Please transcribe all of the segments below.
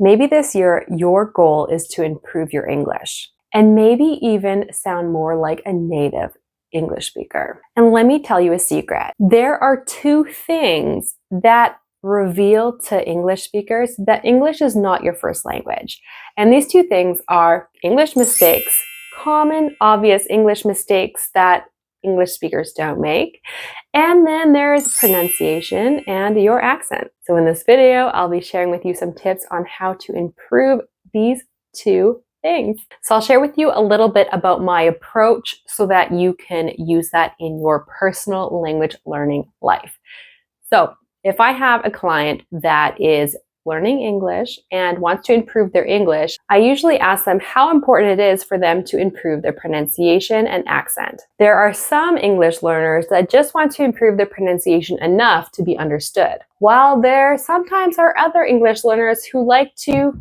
Maybe this year, your goal is to improve your English and maybe even sound more like a native English speaker. And let me tell you a secret. There are two things that reveal to English speakers that English is not your first language. And these two things are English mistakes, common, obvious English mistakes that English speakers don't make. And then there's pronunciation and your accent. So in this video, I'll be sharing with you some tips on how to improve these two things. So I'll share with you a little bit about my approach so that you can use that in your personal language learning life. So if I have a client that is learning English and wants to improve their English, I usually ask them how important it is for them to improve their pronunciation and accent. There are some English learners that just want to improve their pronunciation enough to be understood, while there sometimes are other English learners who like to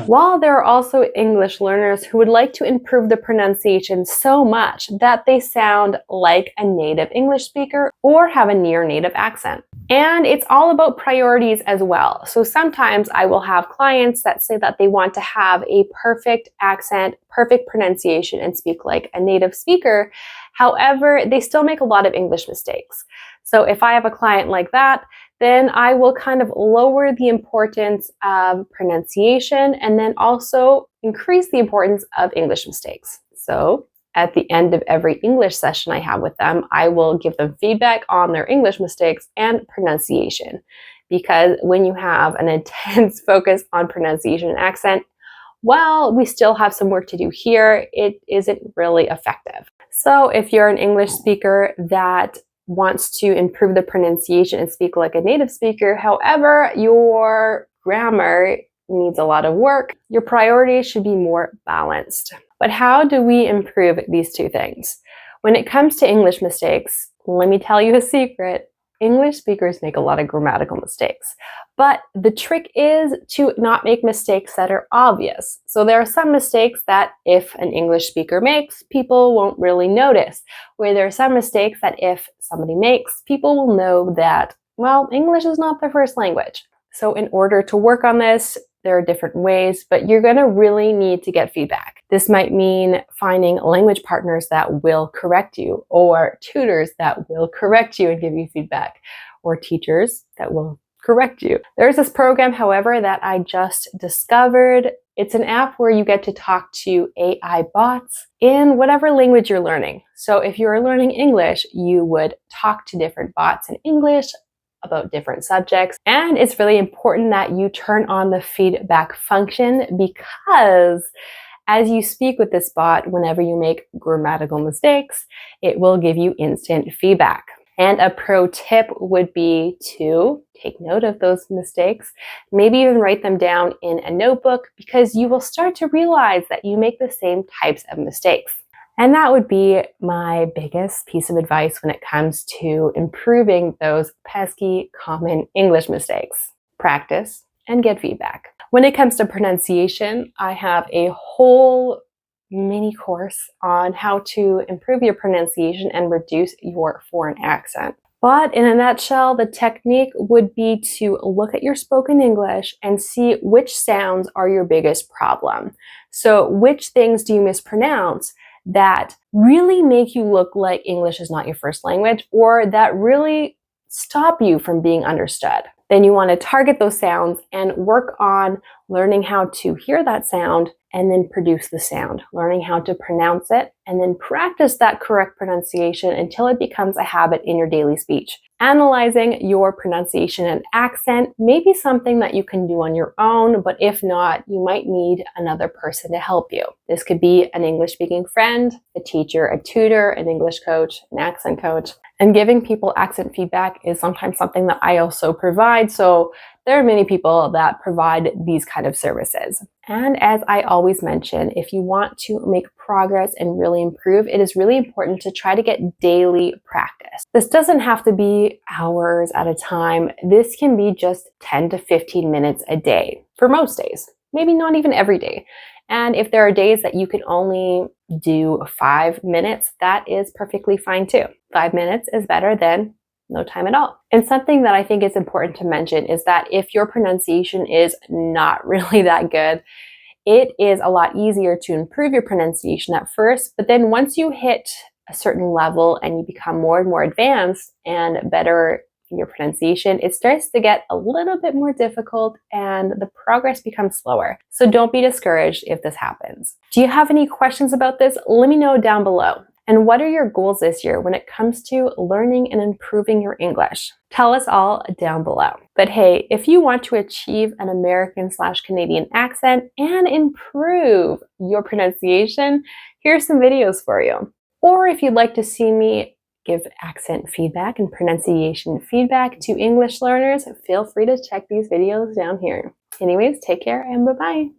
While there are also English learners who would like to improve the pronunciation so much that they sound like a native English speaker or have a near native accent. And it's all about priorities as well. So sometimes I will have clients that say that they want to have a perfect accent, perfect pronunciation, and speak like a native speaker. However, they still make a lot of English mistakes. So if I have a client like that, then I will kind of lower the importance of pronunciation and then also increase the importance of English mistakes. So at the end of every English session I have with them, I will give them feedback on their English mistakes and pronunciation. Because when you have an intense focus on pronunciation and accent, while we still have some work to do here, it isn't really effective. So if you're an English speaker that wants to improve the pronunciation and speak like a native speaker, however, your grammar needs a lot of work, your priorities should be more balanced. But how do we improve these two things? When it comes to English mistakes, let me tell you a secret. English speakers make a lot of grammatical mistakes, but the trick is to not make mistakes that are obvious. So there are some mistakes that if an English speaker makes, people won't really notice, where there are some mistakes that if somebody makes, people will know that, well, English is not their first language. So in order to work on this, there are different ways, but you're going to really need to get feedback. This might mean finding language partners that will correct you, or tutors that will correct you and give you feedback, or teachers that will correct you. There's this program, however, that I just discovered. It's an app where you get to talk to AI bots in whatever language you're learning. So if you're learning English, you would talk to different bots in English about different subjects. And it's really important that you turn on the feedback function, because as you speak with this bot, whenever you make grammatical mistakes, it will give you instant feedback. And a pro tip would be to take note of those mistakes, maybe even write them down in a notebook, because you will start to realize that you make the same types of mistakes. And that would be my biggest piece of advice when it comes to improving those pesky common English mistakes. Practice and get feedback. When it comes to pronunciation, I have a whole mini course on how to improve your pronunciation and reduce your foreign accent. But in a nutshell, the technique would be to look at your spoken English and see which sounds are your biggest problem. So which things do you mispronounce that really make you look like English is not your first language, or that really stop you from being understood? Then you want to target those sounds and work on learning how to hear that sound and then produce the sound, learning how to pronounce it, and then practice that correct pronunciation until it becomes a habit in your daily speech. Analyzing your pronunciation and accent may be something that you can do on your own, but if not, you might need another person to help you. This could be an English-speaking friend, a teacher, a tutor, an English coach, an accent coach. And giving people accent feedback is sometimes something that I also provide. So there are many people that provide these kind of services. And as I always mention, if you want to make progress and really improve, it is really important to try to get daily practice. This doesn't have to be hours at a time. This can be just 10 to 15 minutes a day for most days, maybe not even every day. And if there are days that you can only do 5 minutes, that is perfectly fine too. 5 minutes is better than no time at all. And something that I think is important to mention is that if your pronunciation is not really that good, it is a lot easier to improve your pronunciation at first, but then once you hit a certain level and you become more and more advanced and better in your pronunciation, it starts to get a little bit more difficult and the progress becomes slower. So don't be discouraged if this happens. Do you have any questions about this? Let me know down below. And what are your goals this year when it comes to learning and improving your English? Tell us all down below. But hey, if you want to achieve an American/Canadian accent and improve your pronunciation, here's some videos for you. Or if you'd like to see me give accent feedback and pronunciation feedback to English learners, feel free to check these videos down here. Anyways, take care and bye-bye.